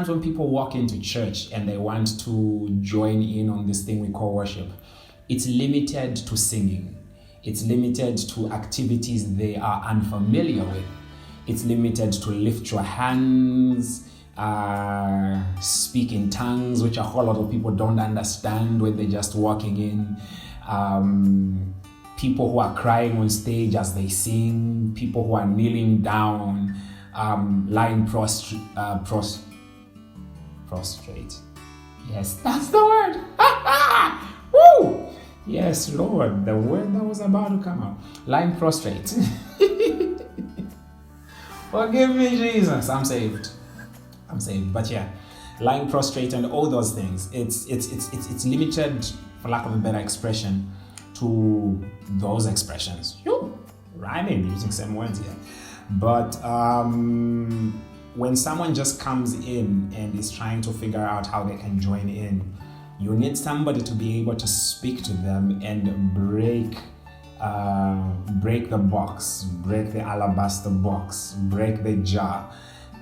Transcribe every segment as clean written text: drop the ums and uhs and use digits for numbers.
sometimes when people walk into church and they want to join in on this thing we call worship, it's limited to singing. It's limited to activities they are unfamiliar with. It's limited to lift your hands, speak in tongues, which a whole lot of people don't understand when they're just walking in. People who are crying on stage as they sing, people who are kneeling down, lying prostrate. Yes, that's the word. Woo! Yes, Lord, the word that was about to come out. Lying prostrate. Forgive me, Jesus. I'm saved. But yeah, lying prostrate and all those things. It's limited, for lack of a better expression, to those expressions. Rhyming, using same words here. But when someone just comes in and is trying to figure out how they can join in, you need somebody to be able to speak to them and break the box, break the alabaster box, break the jar,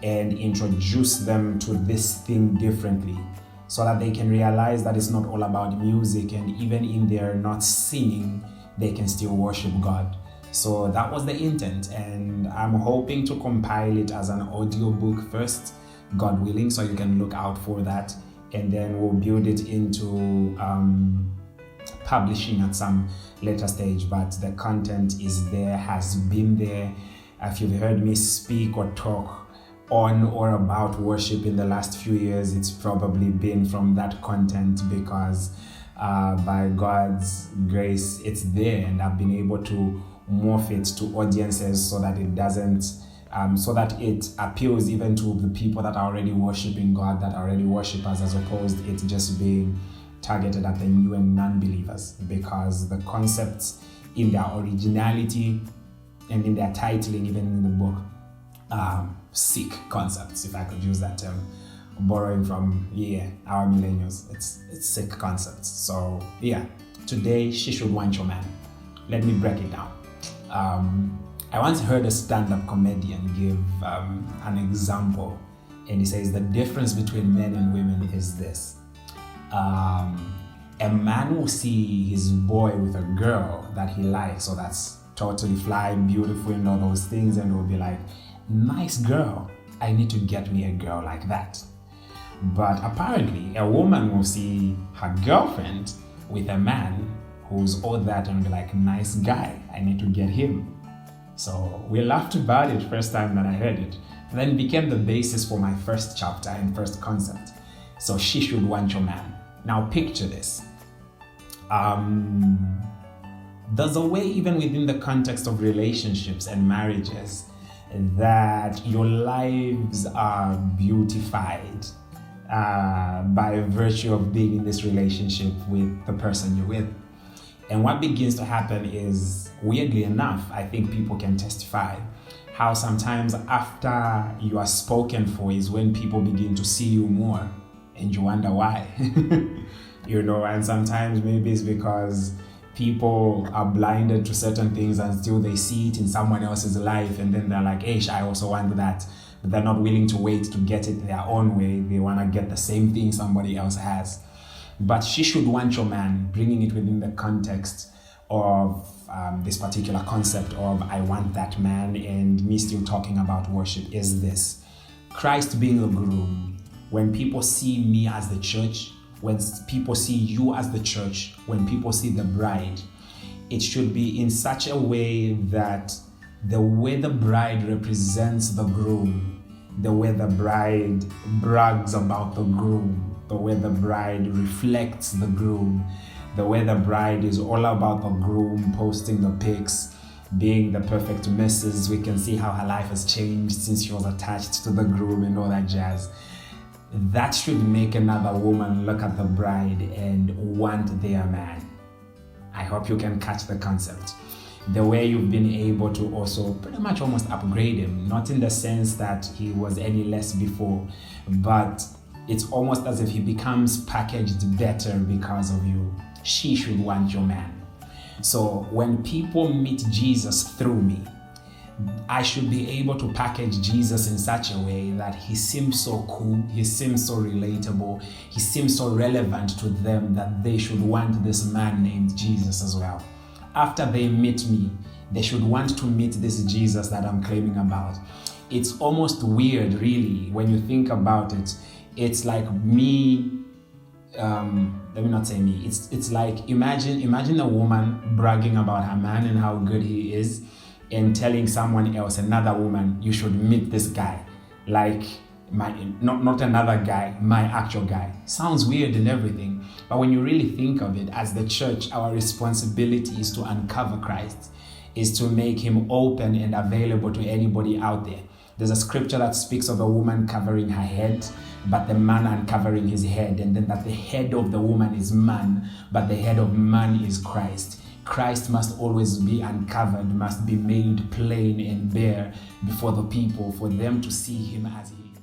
and introduce them to this thing differently, so that they can realize that it's not all about music, and even in their not singing, they can still worship God. So that was the intent, and I'm hoping to compile it as an audio book first, God willing, so you can look out for that, and then we'll build it into publishing at some later stage. But the content is there, has been there. If you've heard me speak or talk on or about worship in the last few years, it's probably been from that content, because by God's grace it's there, and I've been able to morph it to audiences so that it doesn't so that it appeals even to the people that are already worshiping God, that are already worshipers, as opposed to it just being targeted at the new and non-believers, because the concepts in their originality and in their titling, even in the book, sick concepts, if I could use that term, borrowing from our millennials. It's sick concepts. So today, she should want your man. Let me break it down. I once heard a stand-up comedian give an example, and he says the difference between men and women is this. A man will see his boy with a girl that he likes, so that's totally fly, beautiful, and all those things, and will be like, nice girl, I need to get me a girl like that. But apparently, a woman will see her girlfriend with a man who's all that and be like, nice guy, I need to get him. So we laughed about it first time that I heard it. And then it became the basis for my first chapter and first concept. So she should want your man. Now picture this. There's a way, even within the context of relationships and marriages, that your lives are beautified by virtue of being in this relationship with the person you're with. And what begins to happen is, weirdly enough, I think people can testify, how sometimes after you are spoken for is when people begin to see you more, and you wonder why. And sometimes maybe it's because people are blinded to certain things until they see it in someone else's life, and then they're like, hey, I also want that. But they're not willing to wait to get it their own way. They want to get the same thing somebody else has. But she should want your man, bringing it within the context of this particular concept of I want that man, and me still talking about worship, is this. Christ being a groom, when people see me as the church, when people see you as the church, when people see the bride, it should be in such a way that the way the bride represents the groom, the way the bride brags about the groom, the way the bride reflects the groom, the way the bride is all about the groom, posting the pics, being the perfect missus. We can see how her life has changed since she was attached to the groom and all that jazz. That should make another woman look at the bride and want their man. I hope you can catch the concept. The way you've been able to also pretty much almost upgrade him, not in the sense that he was any less before, but it's almost as if he becomes packaged better because of you. She should want your man. So when people meet Jesus through me, I should be able to package Jesus in such a way that he seems so cool, he seems so relatable, he seems so relevant to them that they should want this man named Jesus as well. After they meet me, they should want to meet this Jesus that I'm claiming about. It's almost weird, really, when you think about it. It's like me, let me not say me, it's like imagine a woman bragging about her man and how good he is, and telling someone else, another woman, you should meet this guy, like not another guy, my actual guy. Sounds weird and everything, but when you really think of it, as the church, our responsibility is to uncover Christ, is to make him open and available to anybody out there. There's a scripture that speaks of a woman covering her head, but the man uncovering his head, and then that the head of the woman is man, but the head of man is Christ. Christ must always be uncovered, must be made plain and bare before the people, for them to see him as he is.